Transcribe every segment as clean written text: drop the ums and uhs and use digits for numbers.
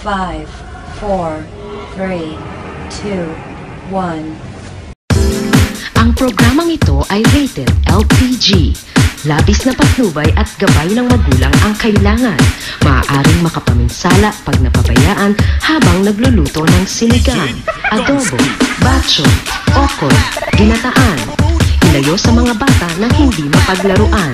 5, 4, 3, 2, 1. Ang programang ito ay rated LPG. Labis na patnubay at gabay ng magulang ang kailangan. Maaaring makapaminsala pag napabayaan habang nagluluto ng sinigang, adobo, batcho, okol, ginataan. Ilayo sa mga bata na hindi mapaglaruan.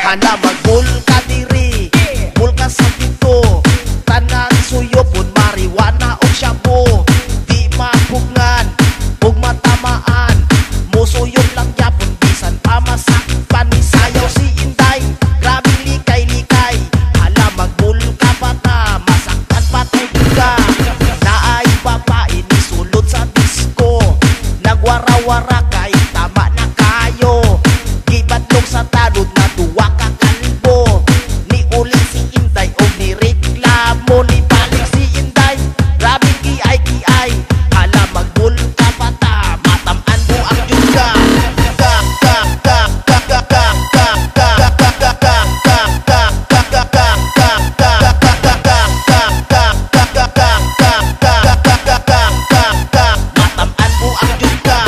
Hana magbul ka diri, bul ka sa pito, tanan suyo pun mariwana o shabu. Di mapugngan, ug matamaan, musuyon lang yapon bisan pa masakpan. Ni sayaw si Inday, grabing likay-likay. Hala magbul ka bata, masaktan patay ka. Naay babae ni sulod sa disco, nagwara-wara kay tama na kayo. Gibadlong sa talod na duwa ka kalbo, ni uli si Inday o ni reklamo. Ni balik si Inday, grabe kiay-kiay. Hala magbul ka bata, matamaan mo ang juga. Matamaan mo ang juga.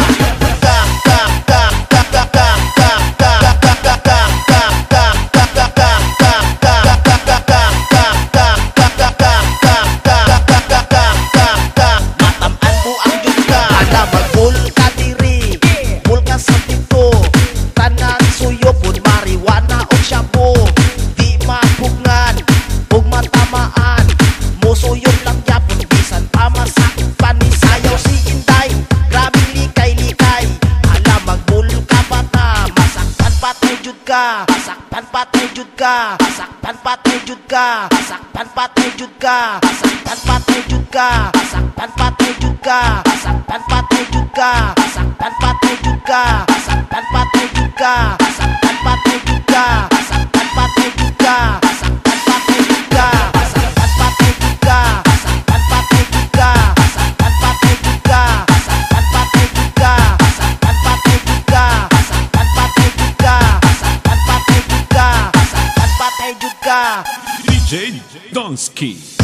Pasakpan patay jud ka, pasakpan patay jud ka, pasakpan patay jud ka, pasakpan patay jud ka, pasakpan patay jud ka, pasakpan patay jud ka, pasakpan patay jud ka, pasakpan patay jud ka, pasakpan patay jud ka, pasakpan patay jud ka, pasakpan patay jud ka, pasakpan patay jud ka, pasakpan patay jud ka, pasakpan patay jud ka, pasakpan patay jud ka, pasakpan patay jud ka, pasakpan patay jud ka. DJ Donsky.